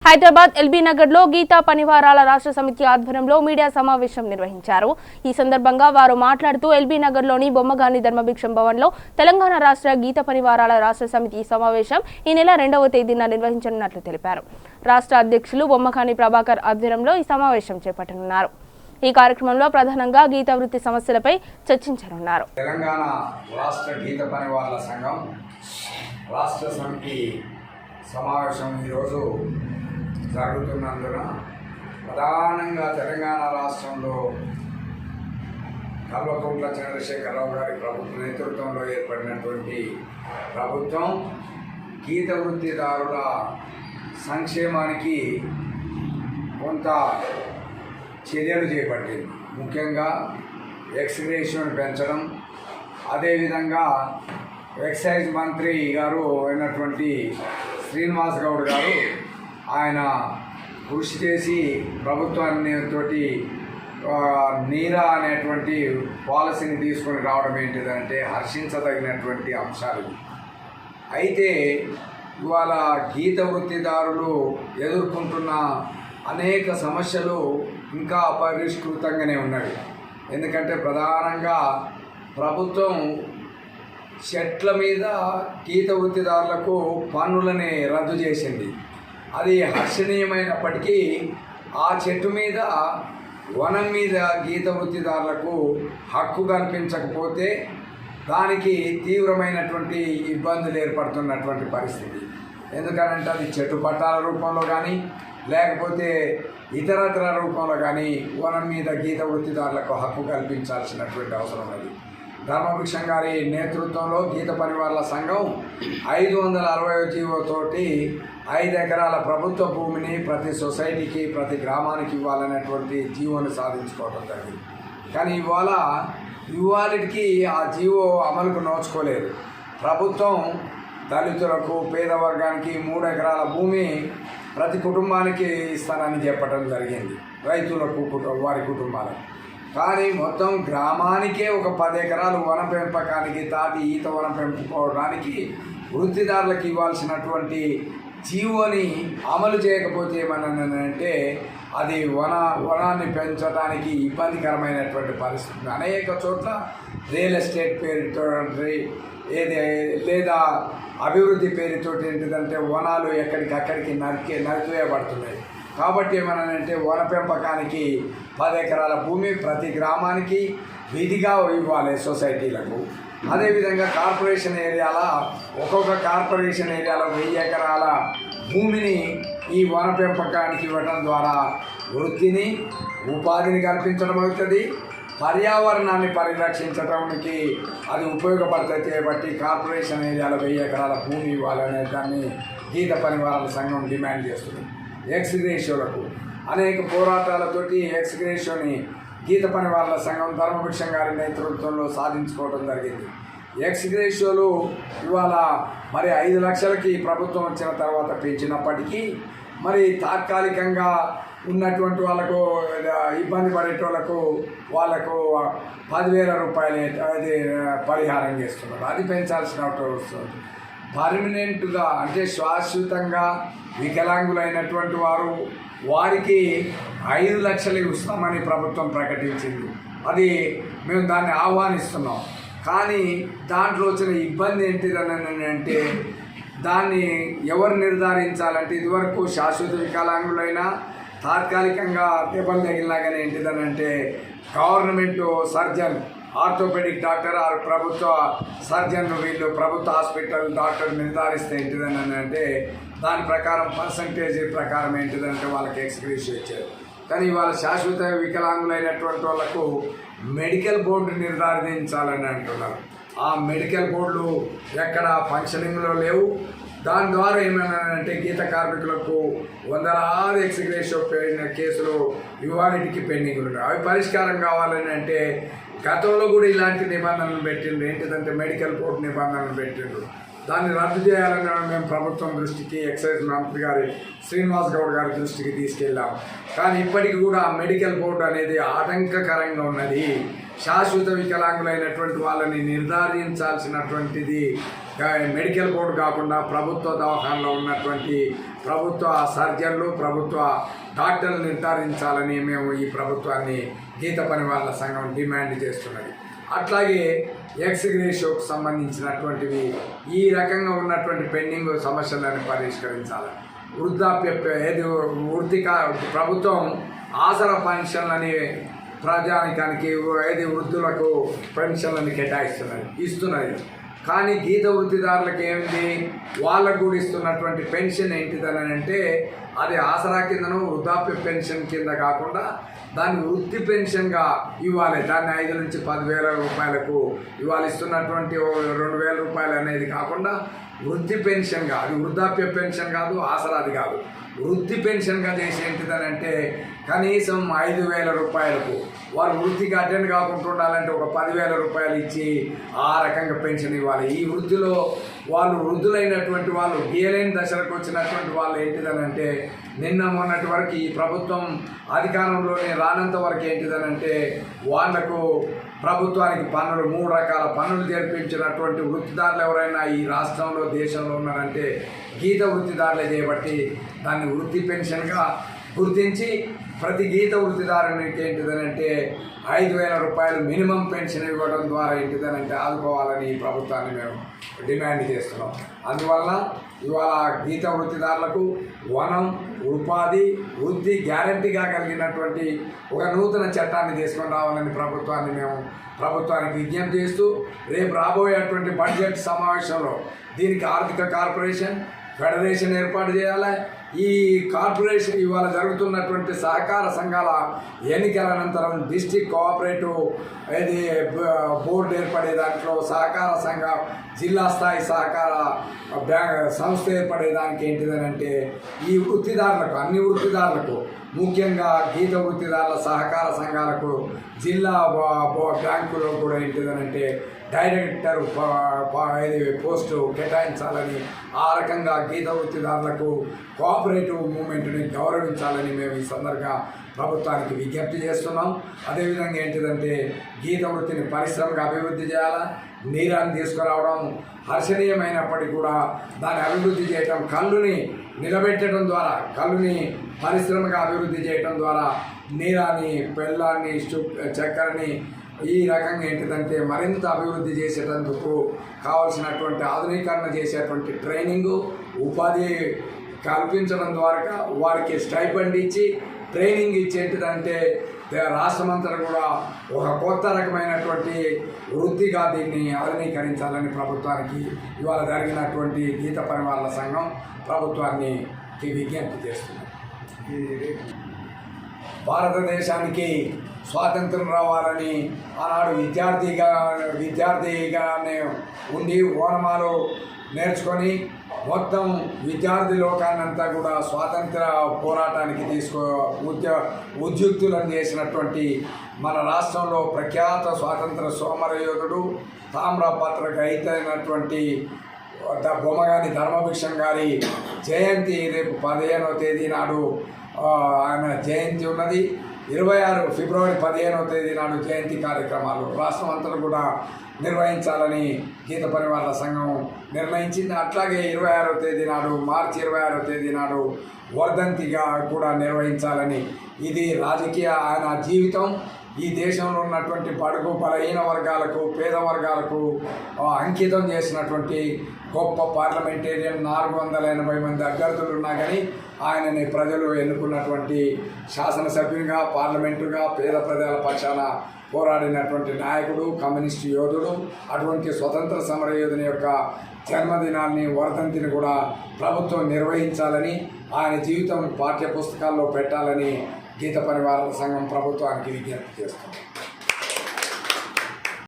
Hyderabad LB నగర్లో గీతా పనివారాల రాష్ట్ర సమితి ఆధ్వర్యంలో మీడియా సమావేశం నిర్వహించారు. ఈ సందర్భంగా వారు మాట్లాడుతూ ఎల్బీ నగర్లోని బొమ్మగాని ధర్మభిక్షం భవన్లో తెలంగాణ రాష్ట్ర గీత పనివారాల రాష్ట్ర సమితి సమావేశం ఈ నెల 2వ తేదీన నిర్వహించనున్నట్లు తెలిపారు. రాష్ట్ర అధ్యక్షులు బొమ్మగాని ప్రభాకర్ ఆధ్వర్యంలో ఈ సమావేశం చేపట్టనున్నారు. ఈ కార్యక్రమంలో ప్రధానంగా గీత వృత్తి సమస్యలపై చర్చించనున్నారు. తెలంగాణ రాష్ట్ర గీత పనివారాల సంఘం రాష్ట్ర సమితి సమావేశం ఈరోజు జరుగుతున్నందున ప్రధానంగా తెలంగాణ రాష్ట్రంలో కల్వకుంట్ల చంద్రశేఖరరావు గారి ప్రభుత్వ నేతృత్వంలో ఏర్పడినటువంటి ప్రభుత్వం గీత వృత్తిదారుల సంక్షేమానికి కొంత చర్యలు చేపట్టింది. ముఖ్యంగా ఎక్స్గ్రేషన్ పెంచడం, అదేవిధంగా ఎక్సైజ్ మంత్రి గారు అయినటువంటి శ్రీనివాస్ గౌడ్ గారు ఆయన కృషి చేసి ప్రభుత్వాన్ని నీరా అనేటువంటి పాలసీని తీసుకొని రావడం ఏంటిదంటే హర్షించదగినటువంటి అంశాలు. అయితే ఇవాళ గీత వృత్తిదారులు ఎదుర్కొంటున్న అనేక సమస్యలు ఇంకా అపరిష్కృతంగానే ఉన్నవి. ఎందుకంటే ప్రధానంగా ప్రభుత్వం చెట్ల మీద గీత వృత్తిదారులకు పన్నులని రద్దు చేసింది. అది హర్షణీయమైనప్పటికీ ఆ చెట్టు మీద వనం మీద గీత వృత్తిదారులకు హక్కు కల్పించకపోతే దానికి తీవ్రమైనటువంటి ఇబ్బందులు ఏర్పడుతున్నటువంటి పరిస్థితి. ఎందుకనంటే అది చెట్టు పట్టాల రూపంలో కానీ లేకపోతే ఇతరత్ర రూపంలో కానీ వనం మీద గీత వృత్తిదారులకు హక్కు కల్పించాల్సినటువంటి అవసరం ఉన్నది. ధర్మభిక్షం గారి నేతృత్వంలో గీత పనివారాల సంఘం 560 జీవోతోటి 5 ఎకరాల ప్రభుత్వ భూమిని ప్రతి సొసైటీకి ప్రతి గ్రామానికి ఇవ్వాలనేటువంటి జీవోని సాధించుకోవడం జరిగింది. కానీ ఇవాళకి ఆ జీవో అమలుకు నోచుకోలేదు. ప్రభుత్వం దళితులకు పేద వర్గానికి 3 ఎకరాల భూమి ప్రతి కుటుంబానికి ఇస్తానని చెప్పడం జరిగింది, రైతులకు వారి కుటుంబాలకు. కానీ మొత్తం గ్రామానికే ఒక 10 ఎకరాలు వన పెంపకానికి తాటి ఈత వనం పెంపుకోవడానికి వృత్తిదారులకు ఇవ్వాల్సినటువంటి జీవోని అమలు చేయకపోతే ఏమన్నానంటే అది వనాన్ని పెంచడానికి ఇబ్బందికరమైనటువంటి పరిస్థితి. అనేక చోట్ల రియల్ ఎస్టేట్ పేరుతో లేదా అభివృద్ధి పేరుతో ఏంటిదంటే వనాలు ఎక్కడికక్కడికి నరికివేయబడుతున్నాయి. కాబట్టి ఏమన్నానంటే వన పెంపకానికి 10 ఎకరాల భూమి ప్రతి గ్రామానికి విధిగా ఇవ్వాలి సొసైటీలకు. అదేవిధంగా కార్పొరేషన్ ఏరియాల ఒక్కొక్క కార్పొరేషన్ ఏరియాలో 1000 ఎకరాల భూమిని ఈ వన పెంపకానికి ఇవ్వడం ద్వారా వృత్తిని ఉపాధిని కల్పించడం అవుతుంది, పర్యావరణాన్ని పరిరక్షించడానికి అది ఉపయోగపడుతుంది. కాబట్టి కార్పొరేషన్ ఏరియాలో 1000 ఎకరాల భూమి ఇవ్వాలనే దాన్ని గీత పనివారాల సంఘం డిమాండ్ చేస్తుంది. ఎక్స్గ్రేషియోలకు అనేక పోరాటాలతోటి ఎక్స్గ్రేషియోని గీత పనివారాల సంఘం ధర్మభిక్షం గారి నేతృత్వంలో సాధించుకోవడం జరిగింది. ఎక్స్గ్రేషియోలు ఇవాళ మరి 5 లక్షలకి ప్రభుత్వం వచ్చిన తర్వాత పెంచినప్పటికీ మరి తాత్కాలికంగా ఉన్నటువంటి వాళ్ళకు ఇబ్బంది పడేటోళ్లకు వాళ్ళకు 10,000 రూపాయలు అది పరిహారం చేస్తున్నారు. అది పెంచాల్సిన వస్తుంది. పర్మనెంట్గా అంటే శాశ్వతంగా వికలాంగులైనటువంటి వారికి 5 లక్షలు ఇస్తామని ప్రభుత్వం ప్రకటించింది. అది మేము దాన్ని ఆహ్వానిస్తున్నాం. కానీ దాంట్లో వచ్చిన ఇబ్బంది ఏంటిదని అంటే దాన్ని ఎవరు నిర్ధారించాలంటే ఇదివరకు శాశ్వత వికలాంగులైనా తాత్కాలికంగా దెబ్బలు తగిలినా కానీ ఏంటిదనంటే government surgeon orthopaedic doctor or ప్రభుత్వ సర్జన్ వీళ్ళు ప్రభుత్వ హాస్పిటల్ డాక్టర్ నిర్ధారిస్తే ఏంటిదని అంటే దాని ప్రకారం పర్సంటేజ్ ప్రకారం ఏంటిదంటే వాళ్ళకి ఎక్స్గ్రేషియో ఇచ్చారు. కానీ ఇవాళ శాశ్వత వికలాంగులైనటువంటి వాళ్ళకు మెడికల్ బోర్డు నిర్ధారించాలని అంటున్నారు. ఆ మెడికల్ బోర్డులు ఎక్కడ ఫంక్షనింగ్లో లేవు. దాని ద్వారా ఏమన్నానంటే గీత కార్మికులకు 100 ఎక్స్గ్రేషియో కేసులు ఇవాళకి పెండింగ్లు ఉన్నాయి. అవి పరిష్కారం కావాలని అంటే గతంలో కూడా ఇలాంటి నిబంధనలు పెట్టిండ్రు. ఏంటిదంటే మెడికల్ బోర్డు నిబంధనలు పెట్టిండ్రు. దాన్ని రద్దు చేయాలని మేము ప్రభుత్వం దృష్టికి ఎక్సైజ్ మంత్రి గారి శ్రీనివాస్ గౌడ్ గారి దృష్టికి తీసుకెళ్ళాం. కానీ ఇప్పటికి కూడా మెడికల్ బోర్డు అనేది ఆటంకకరంగా ఉన్నది. శాశ్వత వికలాంగులైనటువంటి వాళ్ళని నిర్ధారించాల్సినటువంటిది మెడికల్ బోర్డు కాకుండా ప్రభుత్వ దవాఖానలో ఉన్నటువంటి ప్రభుత్వ సర్జన్లు ప్రభుత్వ డాక్టర్లు నిర్ధారించాలని మేము ఈ ప్రభుత్వాన్ని గీత పని వాళ్ళ సంఘం డిమాండ్ చేస్తున్నది. అట్లాగే ఎక్స్గ్రేషియోకు సంబంధించినటువంటివి ఈ రకంగా ఉన్నటువంటి పెండింగ్ సమస్యలను పరిష్కరించాలి. వృద్ధాప్య ప్రభుత్వం ఆసరా పెన్షన్లని ప్రజానికానికి వృద్ధులకు పెన్షన్లను ఇస్తున్నది. కానీ గీత వృత్తిదారులకు ఏమిటి, వాళ్ళకు కూడా ఇస్తున్నటువంటి పెన్షన్ ఏంటిదని అంటే అది ఆసరా కిందను వృద్ధాప్య పెన్షన్ కింద కాకుండా దాన్ని వృత్తి పెన్షన్గా ఇవ్వాలి. దాన్ని 5 నుంచి 10,000 రూపాయలకు ఇవాళ ఇస్తున్నటువంటి 2,000 రూపాయలు అనేది కాకుండా వృత్తి పెన్షన్గా, అది వృద్ధాప్య పెన్షన్ కాదు, ఆసరాది కాదు, వృత్తి పెన్షన్గా చేసి ఏంటిదని అంటే కనీసం 5,000 రూపాయలకు వారు వృత్తికి అటెండ్ కాకుండా ఉండాలంటే ఒక 10,000 రూపాయలు ఇచ్చి ఆ రకంగా పెన్షన్ ఇవ్వాలి. ఈ వృత్తిలో వాళ్ళు వృద్ధులైనటువంటి వాళ్ళు గీయలేని దశలకు వచ్చినటువంటి వాళ్ళు ఏంటిదని అంటే నిన్న మొన్నటి వరకు ఈ ప్రభుత్వం అధికారంలోనే రానంత వరకు ఏంటిదని అంటే వాళ్లకు ప్రభుత్వానికి పన్నులు 3 రకాల పన్నులు జరిపించినటువంటి వృత్తిదారులు ఎవరైనా ఈ రాష్ట్రంలో దేశంలో ఉన్నారంటే గీత వృత్తిదారులే చేయబట్టి దాన్ని వృత్తి పెన్షన్గా గుర్తించి ప్రతి గీత వృత్తిదారునికి ఏంటిదనంటే 5,000 రూపాయలు మినిమం పెన్షన్ ఇవ్వడం ద్వారా ఏంటిదనంటే ఆదుకోవాలని ఈ ప్రభుత్వాన్ని మేము డిమాండ్ చేస్తున్నాం. అందువల్ల ఇవాళ గీత వృత్తిదారులకు వనం, ఉపాధి, వృత్తి గ్యారంటీగా కలిగినటువంటి ఒక నూతన చట్టాన్ని తీసుకొని రావాలని ప్రభుత్వానికి విజ్ఞప్తి చేస్తూ రేపు రాబోయేటువంటి బడ్జెట్ సమావేశంలో దీనికి ఆర్థిక కార్పొరేషన్, ఫెడరేషన్ ఏర్పాటు చేయాలి. ఈ కార్పొరేషన్ ఇవాళ జరుగుతున్నటువంటి సహకార సంఘాల ఎన్నికల అనంతరం డిస్ట్రిక్ట్ కోఆపరేటివ్ బోర్డు ఏర్పడే దాంట్లో సహకార సంఘ జిల్లా స్థాయి సహకార సంస్థ ఏర్పడేదానికి ఏంటిదనంటే ఈ వృత్తిదారులకు, అన్ని వృత్తిదారులకు, ముఖ్యంగా గీత వృత్తిదారుల సహకార సంఘాలకు జిల్లా బ్యాంకులో కూడా ఏంటిదనంటే డైరెక్టర్ పోస్టు కేటాయించాలని, ఆ రకంగా గీత వృత్తిదారులకు కోఆపరేటివ్ మూమెంట్ని గౌరవించాలని మేము ఈ సందర్భంగా ప్రభుత్వానికి విజ్ఞప్తి చేస్తున్నాం. అదేవిధంగా ఏంటిదంటే గీత వృత్తిని పరిశ్రమగా అభివృద్ధి చేయాలా, నీరాన్ని తీసుకురావడం హర్షణీయమైనప్పటికీ కూడా దాన్ని అభివృద్ధి చేయటం, కళ్ళుని నిలబెట్టడం ద్వారా, కళ్ళుని పరిశ్రమగా అభివృద్ధి చేయటం ద్వారా నీరాన్ని, బెల్లాన్ని, చక్కెరని ఈ రకంగా ఏంటిదంటే మరింత అభివృద్ధి చేసేటందుకు కావాల్సినటువంటి ఆధునీకరణ చేసేటువంటి ట్రైనింగు, ఉపాధి కల్పించడం ద్వారా వారికి స్టైపెండ్ ఇచ్చి ట్రైనింగ్ ఇచ్చేటిదంటే రాష్ట్రమంతా కూడా ఒక కొత్త రకమైనటువంటి వృత్తిగా దీన్ని ఆధునీకరించాలని ప్రభుత్వానికి ఇవాళ జరిగినటువంటి గీత పని వాళ్ళ సంఘం ప్రభుత్వాన్ని విజ్ఞప్తి చేస్తుంది. భారతదేశానికి స్వాతంత్రం రావాలని ఆనాడు విద్యార్థిగానే ఉండి ఓనమాలు నేర్చుకొని మొత్తం విద్యార్థి లోకాన్నంతా కూడా స్వాతంత్ర పోరాటానికి ఉద్యుక్తులను చేసినటువంటి మన రాష్ట్రంలో ప్రఖ్యాత స్వాతంత్ర సోమరయోధుడు, తామ్రపత్ర గ్రహీతైనటువంటి బొమ్మగాని ధర్మభిక్షం గారి జయంతి రేపు 15వ తేదీ నాడు ఆయన జయంతి ఉన్నది. 26 ఫిబ్రవరి 15వ తేదీ నాడు జయంతి కార్యక్రమాలు రాష్ట్రం అంతా కూడా నిర్వహించాలని గీత పరివార సంఘం నిర్ణయించింది. అట్లాగే 26వ తేదీ నాడు, మార్చి 26వ తేదీ నాడు వర్ధంతిగా కూడా నిర్వహించాలని, ఇది రాజకీయ ఆయన జీవితం ఈ దేశంలో ఉన్నటువంటి బడుగు బలహీన వర్గాలకు, పేద వర్గాలకు అంకితం చేసినటువంటి గొప్ప పార్లమెంటేరియన్. 480 మంది అభ్యర్థులు ఉన్నా కానీ ఆయనని ప్రజలు ఎన్నుకున్నటువంటి శాసనసభ్యునిగా, పార్లమెంటుగా పేద ప్రజల పక్షాన పోరాడినటువంటి నాయకుడు, కమ్యూనిస్టు యోధుడు. అటువంటి స్వతంత్ర సమర యోధుని యొక్క జన్మదినాన్ని, వర్ధంతిని కూడా ప్రభుత్వం నిర్వహించాలని, ఆయన జీవితం పాఠ్య పుస్తకాల్లో పెట్టాలని గీత పరివార సంఘం ప్రభుత్వానికి విజ్ఞప్తి చేస్తుంది.